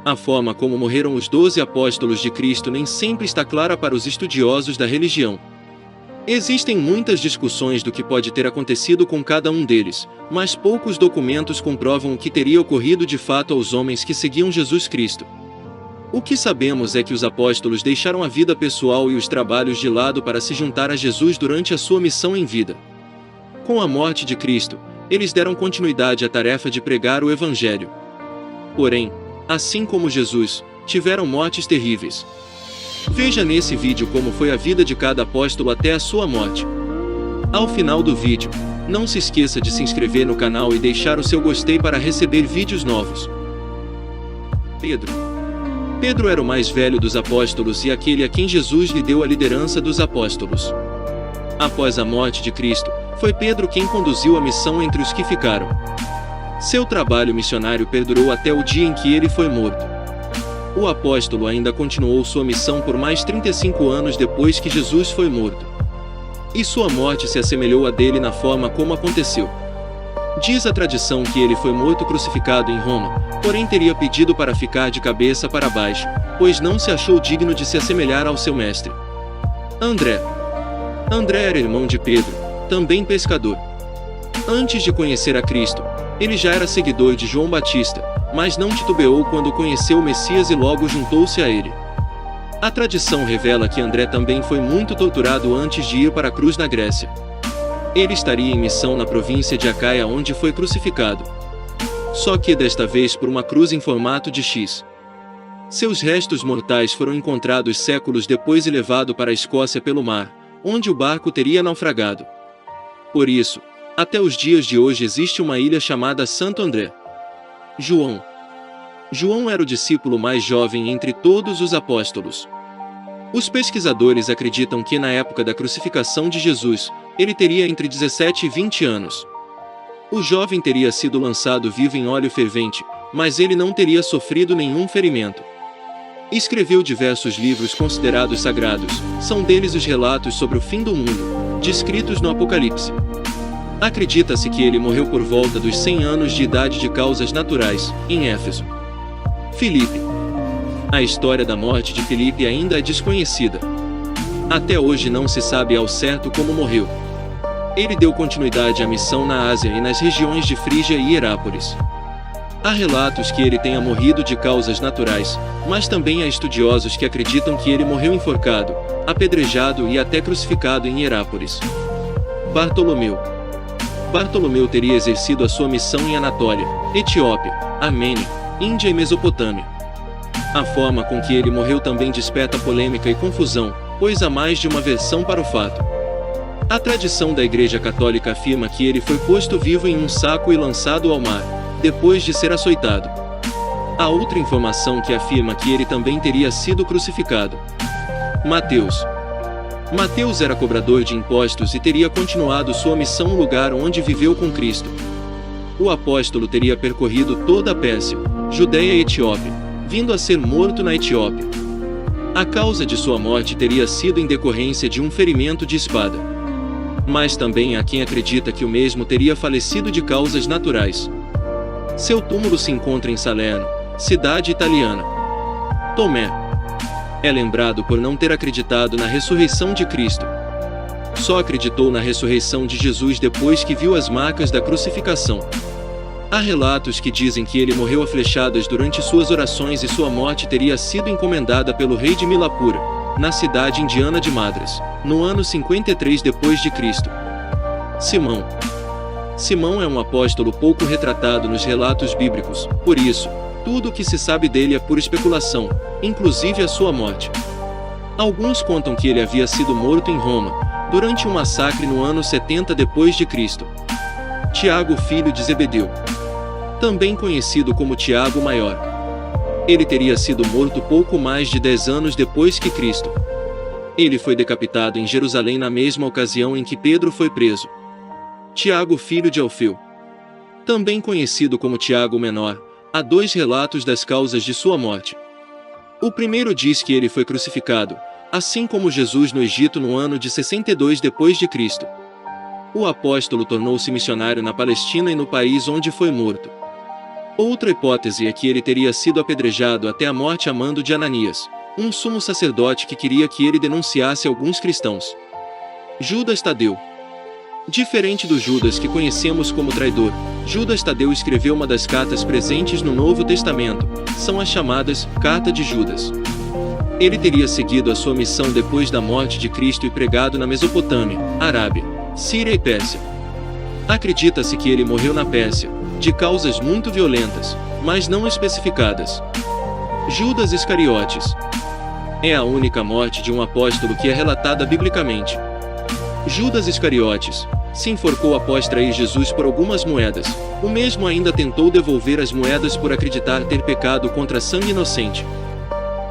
A forma como morreram os 12 apóstolos de Cristo nem sempre está clara para os estudiosos da religião. Existem muitas discussões do que pode ter acontecido com cada um deles, mas poucos documentos comprovam o que teria ocorrido de fato aos homens que seguiam Jesus Cristo. O que sabemos é que os apóstolos deixaram a vida pessoal e os trabalhos de lado para se juntar a Jesus durante a sua missão em vida. Com a morte de Cristo, eles deram continuidade à tarefa de pregar o Evangelho. Porém, assim como Jesus, tiveram mortes terríveis. Veja nesse vídeo como foi a vida de cada apóstolo até a sua morte. Ao final do vídeo, não se esqueça de se inscrever no canal e deixar o seu gostei para receber vídeos novos. Pedro era o mais velho dos apóstolos e aquele a quem Jesus lhe deu a liderança dos apóstolos. Após a morte de Cristo, foi Pedro quem conduziu a missão entre os que ficaram. Seu trabalho missionário perdurou até o dia em que ele foi morto. O apóstolo ainda continuou sua missão por mais 35 anos depois que Jesus foi morto. E sua morte se assemelhou à dele na forma como aconteceu. Diz a tradição que ele foi morto crucificado em Roma, porém teria pedido para ficar de cabeça para baixo, pois não se achou digno de se assemelhar ao seu mestre. André era irmão de Pedro, também pescador. Antes de conhecer a Cristo, ele já era seguidor de João Batista, mas não titubeou quando conheceu o Messias e logo juntou-se a ele. A tradição revela que André também foi muito torturado antes de ir para a cruz na Grécia. Ele estaria em missão na província de Acaia onde foi crucificado. Só que desta vez por uma cruz em formato de X. Seus restos mortais foram encontrados séculos depois e levado para a Escócia pelo mar, onde o barco teria naufragado. Por isso, até os dias de hoje existe uma ilha chamada Santo André. João era o discípulo mais jovem entre todos os apóstolos. Os pesquisadores acreditam que na época da crucificação de Jesus, ele teria entre 17 e 20 anos. O jovem teria sido lançado vivo em óleo fervente, mas ele não teria sofrido nenhum ferimento. Escreveu diversos livros considerados sagrados, são deles os relatos sobre o fim do mundo, descritos no Apocalipse. Acredita-se que ele morreu por volta dos 100 anos de idade de causas naturais, em Éfeso. Filipe. A história da morte de Filipe ainda é desconhecida. Até hoje não se sabe ao certo como morreu. Ele deu continuidade à missão na Ásia e nas regiões de Frígia e Hierápolis. Há relatos que ele tenha morrido de causas naturais, mas também há estudiosos que acreditam que ele morreu enforcado, apedrejado e até crucificado em Hierápolis. Bartolomeu teria exercido a sua missão em Anatólia, Etiópia, Armênia, Índia e Mesopotâmia. A forma com que ele morreu também desperta polêmica e confusão, pois há mais de uma versão para o fato. A tradição da Igreja Católica afirma que ele foi posto vivo em um saco e lançado ao mar, depois de ser açoitado. Há outra informação que afirma que ele também teria sido crucificado. Mateus era cobrador de impostos e teria continuado sua missão no lugar onde viveu com Cristo. O apóstolo teria percorrido toda a Pérsia, Judeia e Etiópia, vindo a ser morto na Etiópia. A causa de sua morte teria sido em decorrência de um ferimento de espada. Mas também há quem acredita que o mesmo teria falecido de causas naturais. Seu túmulo se encontra em Salerno, cidade italiana. Tomé é lembrado por não ter acreditado na ressurreição de Cristo. Só acreditou na ressurreição de Jesus depois que viu as marcas da crucificação. Há relatos que dizem que ele morreu a flechadas durante suas orações e sua morte teria sido encomendada pelo rei de Milapura, na cidade indiana de Madras, no ano 53 d.C. Simão é um apóstolo pouco retratado nos relatos bíblicos, por isso, tudo o que se sabe dele é pura especulação, inclusive a sua morte. Alguns contam que ele havia sido morto em Roma, durante um massacre no ano 70 d.C. Tiago, filho de Zebedeu, também conhecido como Tiago Maior. Ele teria sido morto pouco mais de 10 anos depois que Cristo. Ele foi decapitado em Jerusalém na mesma ocasião em que Pedro foi preso. Tiago, filho de Alfeu, também conhecido como Tiago Menor, há 2 relatos das causas de sua morte. O primeiro diz que ele foi crucificado, assim como Jesus no Egito no ano de 62 d.C. O apóstolo tornou-se missionário na Palestina e no país onde foi morto. Outra hipótese é que ele teria sido apedrejado até a morte a mando de Ananias, um sumo sacerdote que queria que ele denunciasse alguns cristãos. Judas Tadeu. Diferente do Judas que conhecemos como traidor, Judas Tadeu escreveu uma das cartas presentes no Novo Testamento, são as chamadas Carta de Judas. Ele teria seguido a sua missão depois da morte de Cristo e pregado na Mesopotâmia, Arábia, Síria e Pérsia. Acredita-se que ele morreu na Pérsia, de causas muito violentas, mas não especificadas. Judas Iscariotes. É a única morte de um apóstolo que é relatada biblicamente. Judas Iscariotes se enforcou após trair Jesus por algumas moedas. O mesmo ainda tentou devolver as moedas por acreditar ter pecado contra sangue inocente.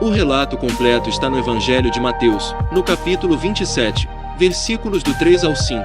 O relato completo está no Evangelho de Mateus, no capítulo 27, versículos do 3 ao 5.